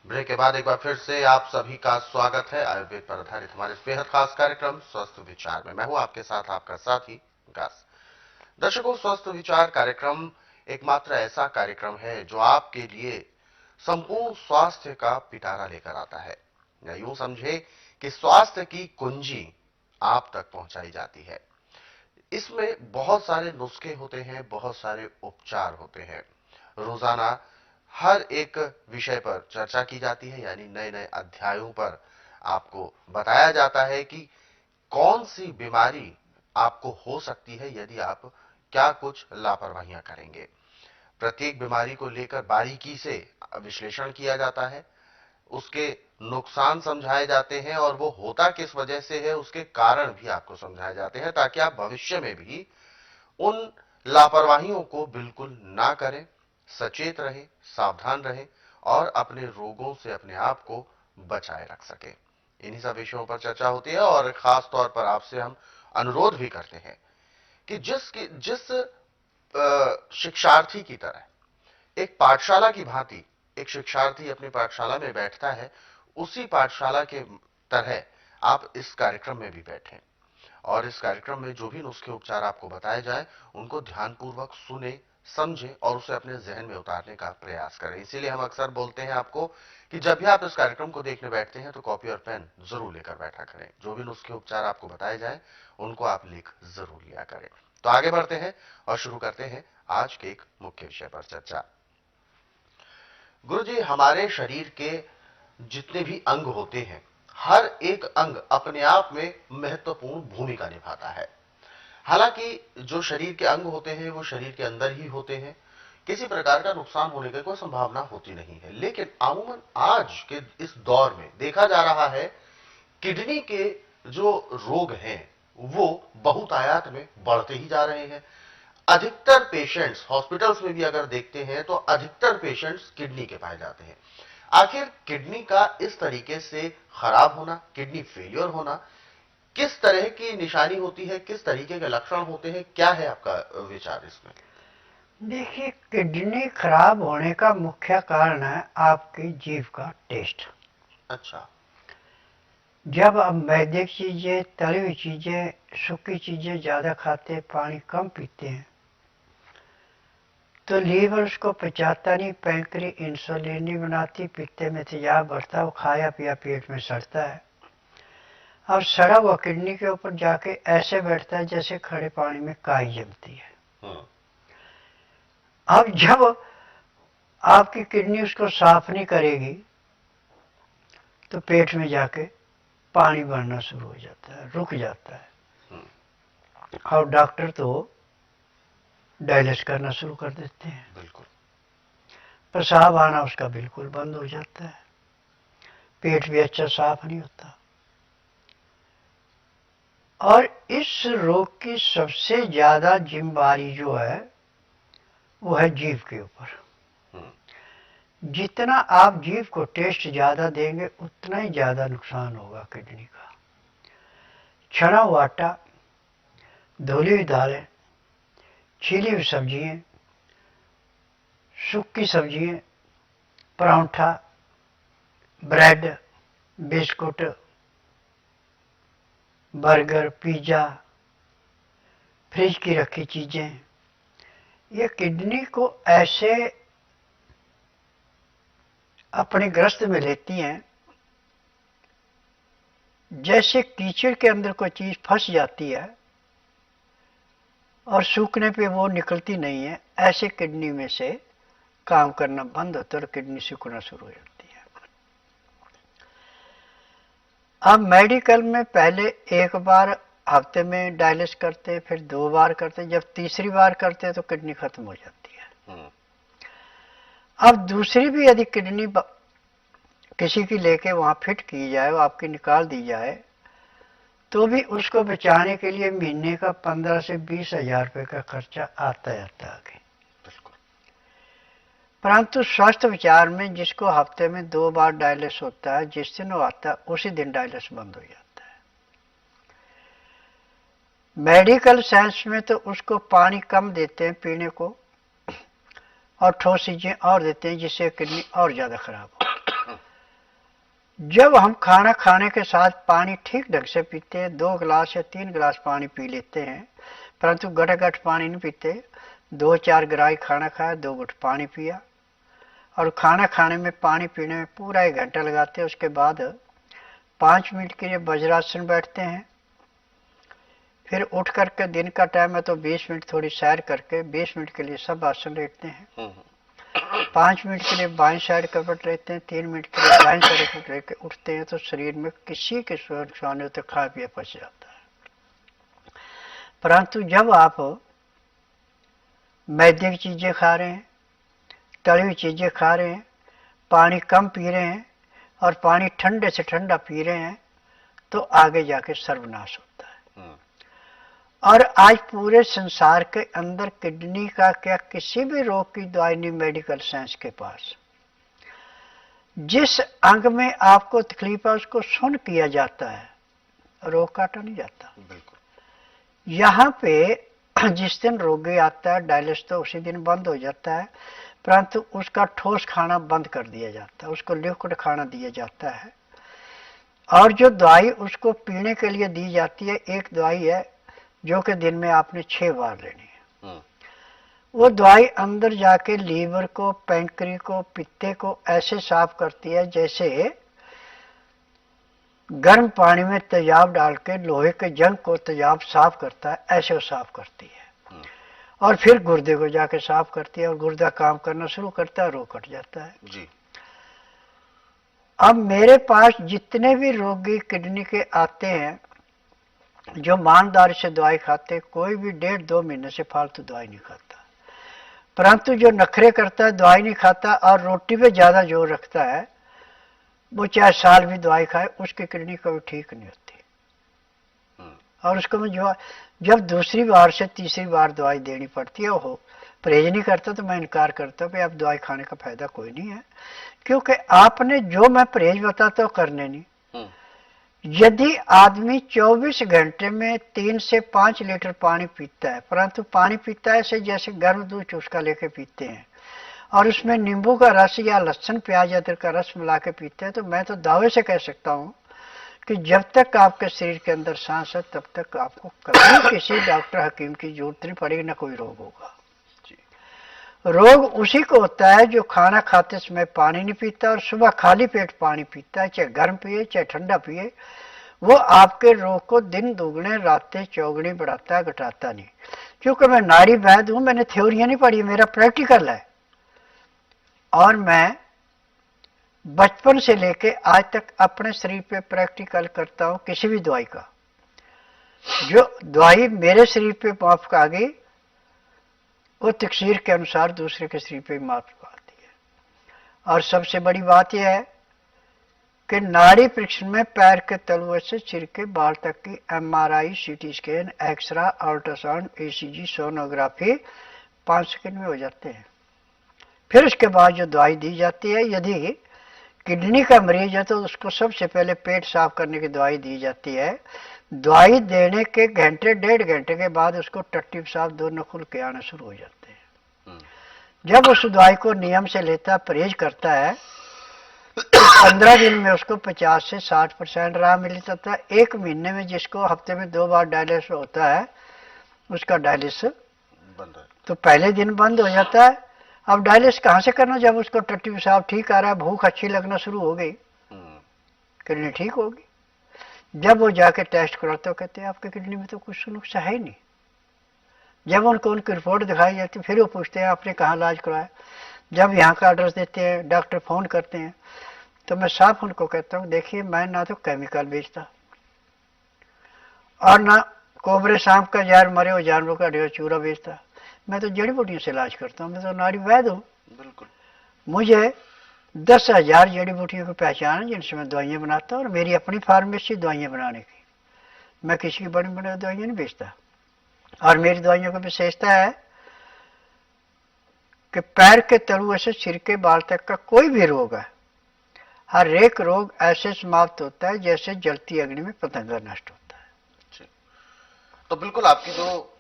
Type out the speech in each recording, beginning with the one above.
Break के बाद एक बार फिर से आप सभी का स्वागत है आयुर्वेद पर आधारित हमारे बेहद खास कार्यक्रम स्वस्थ विचार में। मैं हूं आपके साथ आपका साथी विकास। दर्शकों, स्वस्थ विचार कार्यक्रम एकमात्र ऐसा कार्यक्रम है जो आपके लिए संपूर्ण स्वास्थ्य का पिटारा लेकर आता है, या यूं समझे कि स्वास्थ्य की कुंजी आप तक पहुंचाई जाती है। इसमें बहुत सारे नुस्खे होते हैं, बहुत सारे उपचार होते हैं। रोजाना हर एक विषय पर चर्चा की जाती है, यानी नए नए अध्यायों पर आपको बताया जाता है कि कौन सी बीमारी आपको हो सकती है यदि आप क्या कुछ लापरवाहियां करेंगे। प्रत्येक बीमारी को लेकर बारीकी से विश्लेषण किया जाता है, उसके नुकसान समझाए जाते हैं और वो होता किस वजह से है उसके कारण भी आपको समझाए जाते हैं, ताकि आप भविष्य में भी उन लापरवाहियों को बिल्कुल ना करें, सचेत रहें, सावधान रहें और अपने रोगों से अपने आप को बचाए रख सकें। इन्हीं सब विषयों पर चर्चा होती है और खास तौर पर आपसे हम अनुरोध भी करते हैं कि जिस शिक्षार्थी की तरह एक पाठशाला की भांति एक शिक्षार्थी अपनी पाठशाला में बैठता है, उसी पाठशाला के तरह आप इस कार्यक्रम में भी बैठें और इस कार्यक्रम में जो भी नुस्खे उपचार आपको बताए जाए उनको ध्यानपूर्वक सुने, समझें और उसे अपने जहन में उतारने का प्रयास करें। इसीलिए हम अक्सर बोलते हैं आपको कि जब भी आप इस कार्यक्रम को देखने बैठते हैं तो कॉपी और पेन जरूर लेकर बैठा करें। जो भी नुस्खे उपचार आपको बताए जाए उनको आप लिख जरूर लिया करें। तो आगे बढ़ते हैं और शुरू करते हैं आज के एक मुख्य विषय पर चर्चा। गुरुजी, हमारे शरीर के जितने भी अंग होते हैं, हर एक अंग अपने आप में महत्वपूर्ण भूमिका निभाता है। हालांकि जो शरीर के अंग होते हैं वो शरीर के अंदर ही होते हैं, किसी प्रकार का नुकसान होने की कोई संभावना होती नहीं है। लेकिन अमूमन आज के इस दौर में देखा जा रहा है किडनी के जो रोग हैं वो बहुतायत में बढ़ते ही जा रहे हैं। अधिकतर पेशेंट्स हॉस्पिटल्स में भी अगर देखते हैं तो अधिकतर पेशेंट्स किडनी के पाए जाते हैं। आखिर किडनी का इस तरीके से खराब होना, किडनी फेलियर होना किस तरह की निशानी होती है, किस तरीके के लक्षण होते हैं, क्या है आपका विचार इसमें? देखिए, किडनी खराब होने का मुख्य कारण है आपकी जीभ का टेस्ट। अच्छा। जब आप मैदे की चीजें, तली हुई चीजें, सूखी चीजें ज्यादा खाते हैं, पानी कम पीते हैं, तो लीवर उसको पचाता नहीं, पैंक्री इंसुलिन नहीं बनाती, पित्ते में तेजाब बढ़ता, वो खाया पिया पेट में सड़ता है। अब सड़ा हुआ किडनी के ऊपर जाके ऐसे बैठता है जैसे खड़े पानी में काई जमती है। अब जब आपकी किडनी उसको साफ नहीं करेगी तो पेट में जाके पानी भरना शुरू हो जाता है, रुक जाता है और डॉक्टर तो डायलिस करना शुरू कर देते हैं। बिल्कुल। पेशाब आना उसका बिल्कुल बंद हो जाता है, पेट भी अच्छा साफ नहीं होता। और इस रोग की सबसे ज्यादा जिम्मेदारी जो है वो है जीभ के ऊपर। जितना आप जीभ को टेस्ट ज्यादा देंगे उतना ही ज्यादा नुकसान होगा किडनी का। छना हुआ आटा, धुली हुई दालें, छीली हुई सब्जियां, सूखी सब्जियां, paratha, bread, biscuit, burger, pizza, fridge की रखी चीजें, ये किडनी को ऐसे अपने ग्रस्त में लेती हैं जैसे कीचड़ के अंदर कोई चीज फंस जाती है और सूखने पे वो निकलती नहीं है, ऐसे किडनी में से काम करना बंद होता है और किडनी सूखना शुरू हो जाती है। अब मेडिकल में पहले एक बार हफ्ते में डायलिस करते, फिर 2 बार करते, जब तीसरी बार करते तो किडनी खत्म हो जाती है। अब दूसरी भी यदि किडनी किसी की लेके वहां फिट की जाए, वो आपकी निकाल दी जाए, तो भी उसको बचाने के लिए महीने का 15 से 20 हजार रुपये का खर्चा आता जाता आगे। परंतु स्वास्थ्य विचार में जिसको हफ्ते में 2 बार डायलिस होता है, जिस दिन वो आता है उसी दिन डायलिस बंद हो जाता है। मेडिकल साइंस में तो उसको पानी कम देते हैं पीने को और ठोस चीजें और देते हैं जिससे किडनी और ज्यादा खराब हो। जब हम खाना खाने के साथ पानी ठीक ढंग से पीते हैं, 2 गिलास या 3 गिलास पानी पी लेते हैं, परंतु गटागट पानी नहीं पीते। 2-4 गिराई खाना खाया, 2 घुट पानी पिया, और खाना खाने में पानी पीने में पूरा 1 घंटा लगाते हैं। उसके बाद 5 मिनट के लिए वज्रासन बैठते हैं, फिर उठ करके दिन का टाइम है तो 20 मिनट थोड़ी सैर करके 20 मिनट के लिए सब आसन लेटते हैं। 5 मिनट के लिए बाएं साइड करवट लेते हैं, 3 मिनट के लिए दाएं साइड करवट लेके उठते हैं, तो शरीर में किसी के नुकसान होते खा पिया पच जाता है। परंतु जब आप मैदे की चीजें खा रहे हैं, तली हुई चीजें खा रहे हैं, पानी कम पी रहे हैं और पानी ठंडे से ठंडा पी रहे हैं, तो आगे जाके सर्वनाश होता है। और आज पूरे संसार के अंदर किडनी का क्या किसी भी रोग की दवाई नहीं मेडिकल साइंस के पास। जिस अंग में आपको तकलीफ है उसको सुन किया जाता है, रोग काटा नहीं जाता। बिल्कुल। यहाँ पे जिस दिन रोगी आता है डायलिसिस तो उसी दिन बंद हो जाता है, परंतु उसका ठोस खाना बंद कर दिया जाता है, उसको लिक्विड खाना दिया जाता है। और जो दवाई उसको पीने के लिए दी जाती है, एक दवाई है जो कि दिन में आपने 6 बार लेनी है। वो दवाई अंदर जाके लीवर को, पैंक्री को, पित्ते को ऐसे साफ करती है जैसे गर्म पानी में तेजाब डाल के लोहे के जंग को तेजाब साफ करता है, ऐसे वो साफ करती है। और फिर गुर्दे को जाके साफ करती है और गुर्दा काम करना शुरू करता है, रोग कट जाता है जी। अब मेरे पास जितने भी रोगी किडनी के आते हैं जो ईमानदारी से दवाई खाते, कोई भी 1.5-2 महीने से फालतू दवाई नहीं खाता। परंतु जो नखरे करता है, दवाई नहीं खाता और रोटी पे ज्यादा जोर रखता है, वो चाहे साल भी दवाई खाए उसकी किडनी कभी ठीक नहीं होती। और उसको मैं जब दूसरी बार से तीसरी बार दवाई देनी पड़ती है, वो परहेज नहीं करता तो मैं इनकार करता हूँ कि अब दवाई खाने का फायदा कोई नहीं है, क्योंकि आपने जो मैं परहेज बताता हूँ करने नहीं। यदि आदमी 24 घंटे में 3 से 5 लीटर पानी पीता है, परंतु पानी पीता है ऐसे जैसे गर्म दूध चुस्का लेके पीते हैं, और उसमें नींबू का रस या लहसुन प्याज अदरक का रस मिला के पीते हैं, तो मैं तो दावे से कह सकता हूँ कि जब तक आपके शरीर के अंदर सांस है तब तक आपको कभी किसी डॉक्टर हकीम की जरूरत नहीं पड़ेगी, ना कोई रोग होगा। रोग उसी को होता है जो खाना खाते समय पानी नहीं पीता और सुबह खाली पेट पानी पीता है, चाहे गर्म पिए चाहे ठंडा पिए, वो आपके रोग को दिन दुगने रातें चौगुनी बढ़ाता है, घटाता नहीं। क्योंकि मैं नाड़ी वैद्य हूं, मैंने थ्योरियां नहीं पढ़ी, मेरा प्रैक्टिकल है। और मैं बचपन से लेके आज तक अपने शरीर पे प्रैक्टिकल करता हूं किसी भी दवाई का। जो दवाई मेरे शरीर पे माफ आ गई वो तकसीर के अनुसार दूसरे के शरीर पे माफ आती है। और सबसे बड़ी बात यह है कि नाड़ी परीक्षण में पैर के तलुए से सिर के बाल तक की MRI, CT scan, x-ray, ultrasound, ECG, sonography 5 second में हो जाते हैं। फिर उसके बाद जो दवाई दी जाती है, यदि किडनी का मरीज है तो उसको सबसे पहले पेट साफ करने की दवाई दी जाती है। दवाई देने के घंटे 1.5 घंटे के बाद उसको टट्टी पेशाब दोनों खुल के आना शुरू हो जाते हैं। जब उस दवाई को नियम से लेता, परहेज करता है, 15 दिन में उसको 50 से 60% आराम मिल जाता है। 1 महीने में जिसको हफ्ते में 2 बार डायलिसिस होता है, उसका डायलिसिस बंद है, तो पहले दिन बंद हो जाता है। अब डायलिसिस कहाँ से करना जब उसको टट्टी पेशाब ठीक आ रहा है, भूख अच्छी लगना शुरू हो गई, किडनी ठीक होगी। जब वो जाके टेस्ट कराते हो कहते हैं आपके किडनी में तो कुछ नुकसा है ही नहीं। जब उनको उनकी रिपोर्ट दिखाई जाती फिर वो पूछते हैं आपने कहाँ इलाज कराया। जब यहाँ का एड्रेस देते हैं, डॉक्टर फोन करते हैं, तो मैं साफ उनको कहता हूँ देखिए मैं ना तो केमिकल बेचता और ना कोबरे सांप का जहर मरे हुए जानवरों का ढेर चूरा बेचता, मैं तो जड़ी बूटियों से इलाज करता हूँ, मैं तो नाड़ी वैद्य हूँ। बिल्कुल। मुझे 10,000 जड़ी बूटियों की पहचान है जिनसे मैं दवाइयाँ बनाता हूँ, और मेरी अपनी फार्मेसी दवाइयाँ बनाने की, मैं किसी की बड़ी बड़ी दवाइयाँ नहीं बेचता। और मेरी दवाइयों की विशेषता है कि पैर के तलुए से सिर के बाल तक का कोई भी रोग है, हर एक रोग ऐसे समाप्त होता है जैसे जलती अग्नि में पतंगा नष्ट होता है। तो बिल्कुल आपकी जो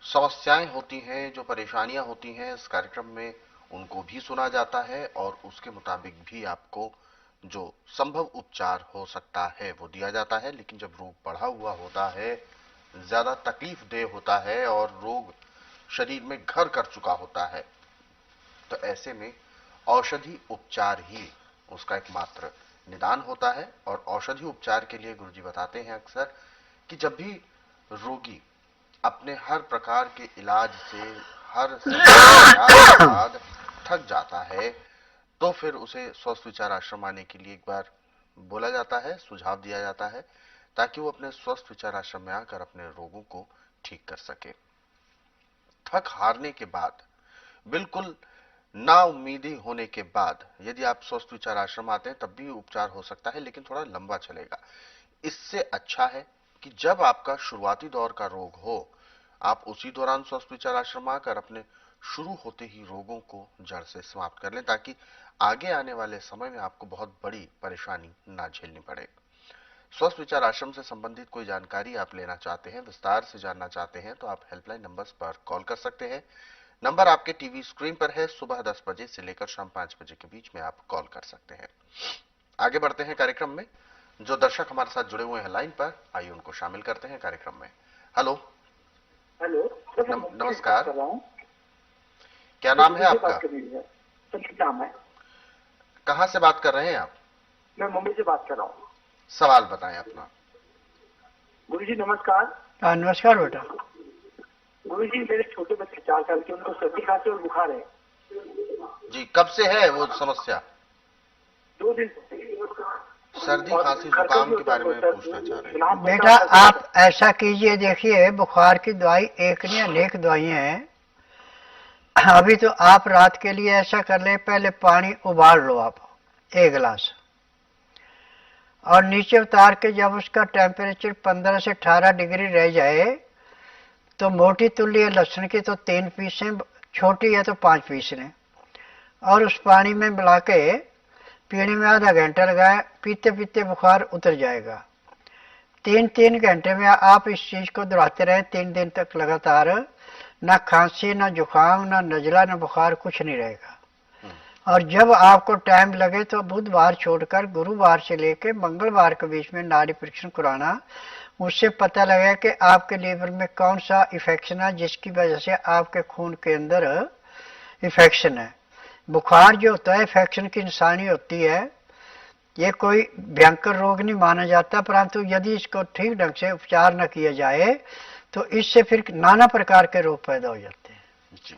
समस्याएं होती हैं, जो परेशानियां होती हैं, इस कार्यक्रम में उनको भी सुना जाता है और उसके मुताबिक भी आपको जो संभव उपचार हो सकता है वो दिया जाता है। लेकिन जब रोग बढ़ा हुआ होता है, ज्यादा तकलीफ देह होता है और रोग शरीर में घर कर चुका होता है, तो ऐसे में औषधि उपचार ही उसका एकमात्र निदान होता है। और औषधि उपचार के लिए गुरुजी बताते हैं अक्सर कि जब भी रोगी अपने हर प्रकार के इलाज से, हर इलाज के बाद थक जाता है, तो फिर उसे स्वस्थ विचार आश्रम आने के लिए एक बार बोला जाता है, सुझाव दिया जाता है, ताकि वो अपने स्वस्थ विचार आश्रम में आकर अपने रोगों को ठीक कर सके। थक हारने के बाद, बिल्कुल ना उम्मीदी होने के बाद यदि आप स्वस्थ विचार आश्रम आते हैं, तब भी उपचार हो सकता है, लेकिन थोड़ा लंबा चलेगा। इससे अच्छा है कि जब आपका शुरुआती दौर का रोग हो, आप उसी दौरान स्वस्थ विचार आश्रम आकर अपने शुरू होते ही रोगों को जड़ से समाप्त कर लें, ताकि आगे आने वाले समय में आपको बहुत बड़ी परेशानी ना झेलनी पड़े। स्वस्थ विचार आश्रम से संबंधित कोई जानकारी आप लेना चाहते हैं, विस्तार से जानना चाहते हैं, तो आप हेल्पलाइन नंबर्स पर कॉल कर सकते हैं। नंबर आपके टीवी स्क्रीन पर है। सुबह 10 बजे से लेकर शाम 5 बजे के बीच में आप कॉल कर सकते हैं। आगे बढ़ते हैं कार्यक्रम में। जो दर्शक हमारे साथ जुड़े हुए हैं लाइन पर, आइए उनको शामिल करते हैं कार्यक्रम में। हेलो। हेलो सर, नमस्कार। क्या नाम है आपका? संचित नाम है। कहां से बात कर रहे हैं आप? मैं मुंबई से बात कर रहा हूँ। सवाल बताएं अपना। गुरुजी नमस्कार। नमस्कार बेटा। गुरुजी मेरे छोटे बच्चे 4 साल के, उनको सर्दी खांसी और बुखार है। जी, कब से है वो समस्या? 2 दिन। सर्दी खांसी जुकाम के बारे में पूछना चाह रहे हैं। बेटा आप ऐसा कीजिए, देखिए बुखार की दवाई एक नहीं अनेक दवाइयां हैं। अभी तो आप रात के लिए ऐसा कर ले, पहले पानी उबाल लो आप 1 गिलास, और नीचे उतार के जब उसका टेम्परेचर 15 से 18 डिग्री रह जाए, तो मोटी तुल्ली है लहसुन की तो 3 पीसें, छोटी है तो 5 पीस लें, और उस पानी में मिला के पीने में आधा घंटा लगाए, पीते पीते बुखार उतर जाएगा। 3-3 घंटे में आप इस चीज को दोहराते रहे 3 दिन तक लगातार, ना खांसी, ना जुकाम, ना नजला, ना बुखार, कुछ नहीं रहेगा। और जब आपको टाइम लगे तो बुधवार छोड़कर गुरुवार से लेकर मंगलवार के बीच में नाड़ी परीक्षण कराना। उससे पता लगे कि आपके लीवर में कौन सा इन्फेक्शन है जिसकी वजह से आपके खून के अंदर इन्फेक्शन है। बुखार जो होता है इन्फेक्शन की निशानी होती है। ये कोई भयंकर रोग नहीं माना जाता, परंतु यदि इसको ठीक ढंग से उपचार न किया जाए तो इससे फिर नाना प्रकार के रोग पैदा हो जाते हैं। जी,